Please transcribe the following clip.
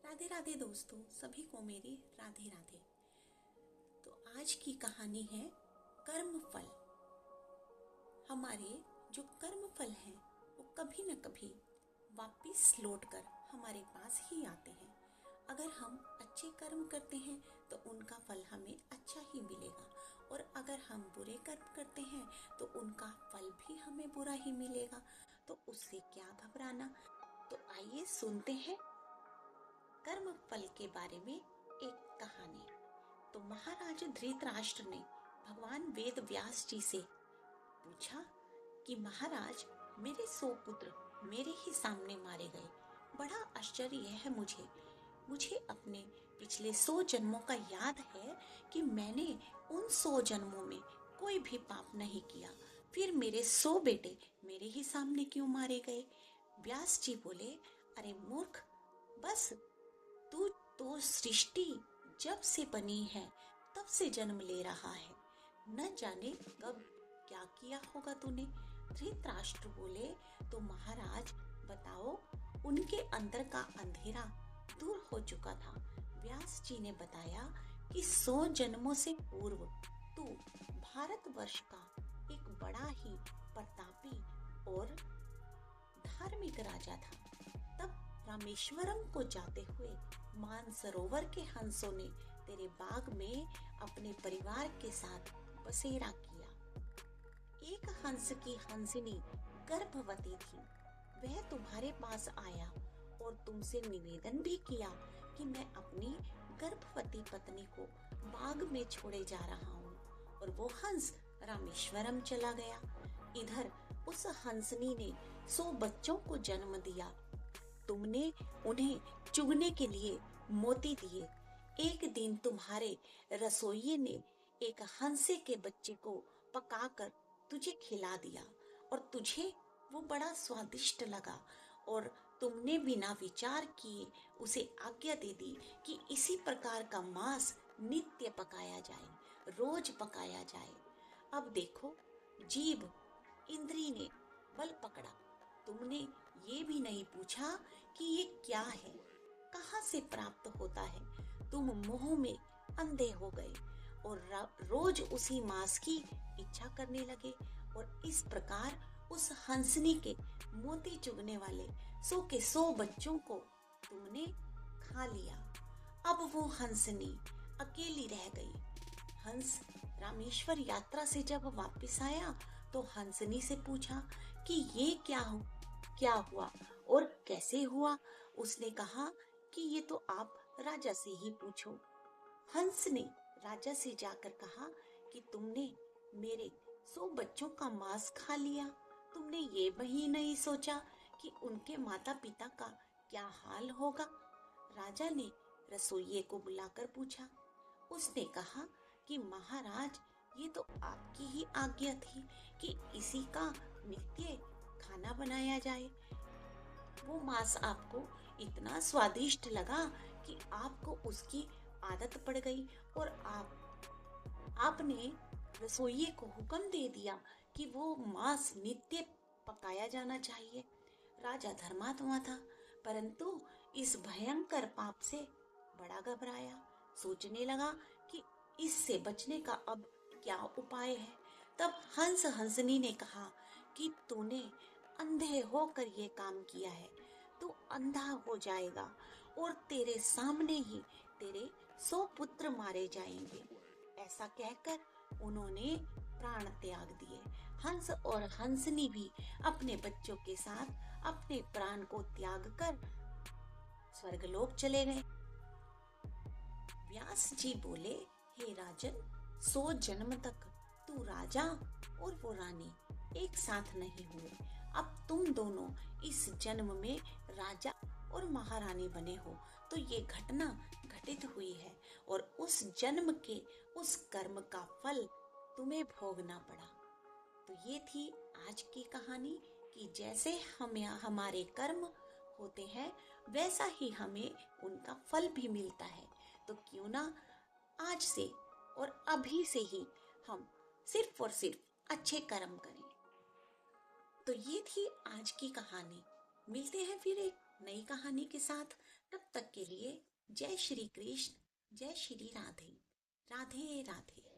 राधे राधे दोस्तों, सभी को मेरी राधे राधे। तो आज की कहानी है कर्म फल। हमारे जो कर्म फल हैं वो कभी न कभी वापिस लौटकर हमारे पास ही आते हैं। अगर हम अच्छे कर्म करते हैं तो उनका फल हमें अच्छा ही मिलेगा, और अगर हम बुरे कर्म करते हैं तो उनका फल भी हमें बुरा ही मिलेगा। तो उससे क्या घबराना। तो आइए सुनते हैं कर्म फल के बारे में एक कहानी। तो महाराज धृतराष्ट्र ने भगवान वेद व्यास जी से पूछा कि महाराज, मेरे 100 पुत्र मेरे ही सामने मारे गए। बड़ा आश्चर्य है मुझे अपने पिछले 100 जन्मों का याद है कि मैंने उन 100 जन्मों में कोई भी पाप नहीं किया, फिर मेरे 100 बेटे मेरे ही सामने क्यों मारे गए। व्यास जी बोले, अरे मूर्ख, बस तू तो सृष्टि जब से बनी है तब से जन्म ले रहा है, न जाने कब क्या किया होगा तूने। धृतराष्ट्र बोले, तो महाराज बताओ। उनके अंदर का अंधेरा दूर हो चुका था। व्यास जी ने बताया कि 100 जन्मों से पूर्व तू भारतवर्ष का एक बड़ा ही प्रतापी और धार्मिक राजा था। तब रामेश्वरम को जाते हुए मानसरोवर के हंसों ने तेरे बाग में अपने परिवार के साथ बसेरा किया। एक हंस की हंसिनी गर्भवती थी। वह तुम्हारे पास आया और तुमसे निवेदन भी किया कि मैं अपनी गर्भवती पत्नी को बाग में छोड़े जा रहा हूँ, और वो हंस रामेश्वरम चला गया। इधर उस हंसनी ने 100 बच्चों को जन्म दिया। तुमने उन्हें चुगने के लिए मोती दिए। एक दिन तुम्हारे रसोइये ने एक हंसे के बच्चे को पकाकर तुझे खिला दिया, और तुझे वो बड़ा स्वादिष्ट लगा, और तुमने बिना विचार किए उसे आज्ञा दे दी कि इसी प्रकार का मांस नित्य पकाया जाए, रोज पकाया जाए। अब देखो, जीभ इंद्री ने बल पकड़ा। तुमने ये भी नहीं पूछा कि ये क्या है, कहाँ से प्राप्त होता है। तुम मोह में अंधे हो गए और रोज उसी मांस की इच्छा करने लगे, और इस प्रकार उस हंसनी के मोती चुगने वाले 100 के 100 बच्चों को तुमने खा लिया। अब वो हंसनी अकेली रह गई। हंस रामेश्वर यात्रा से जब वापस आया तो हंसनी से पूछा कि ये क्या हुआ और कैसे हुआ। उसने कहा कि ये तो आप राजा से ही पूछो। हंस ने राजा से जाकर कहा कि तुमने मेरे 100 बच्चों का मांस खा लिया, तुमने ये भी नहीं सोचा कि उनके माता पिता का क्या हाल होगा। राजा ने रसोइये को बुलाकर पूछा। उसने कहा कि महाराज, ये तो आपकी ही आज्ञा थी कि इसी का नित्य खाना बनाया जाए। वो मांस आपको इतना स्वादिष्ट लगा कि आपको उसकी आदत पड़ गई, और आपने रसोइये को हुक्म दे दिया कि वो मांस नित्य पकाया जाना चाहिए। राजा धर्मात्मा था, परंतु इस भयंकर पाप से बड़ा घबराया। सोचने लगा कि इससे बचने का अब क्या उपाय है। तब हंसनी ने कहा कि तूने अंधे होकर ये काम किया है, तू अंधा हो जाएगा और तेरे सामने ही तेरे 100 पुत्र मारे जाएंगे। ऐसा कहकर उन्होंने प्राण त्याग दिए। हंस और हंसनी भी अपने बच्चों के साथ अपने प्राण को त्याग कर स्वर्गलोक चले गए। व्यास जी बोले, हे राजन, 100 जन्म तक तू राजा और वो रानी एक साथ नहीं हुए। अब तुम दोनों इस जन्म में राजा और महारानी बने हो, तो ये घटना घटित हुई है, और उस जन्म के उस कर्म का फल तुम्हें भोगना पड़ा। तो ये थी आज की कहानी कि जैसे हमारे कर्म होते हैं वैसा ही हमें उनका फल भी मिलता है। तो क्यों ना आज से और अभी से ही हम सिर्फ और सिर्फ अच्छे कर्म करें। तो ये थी आज की कहानी। मिलते हैं फिर एक नई कहानी के साथ। तब तक के लिए जय श्री कृष्ण, जय श्री राधे। राधे राधे।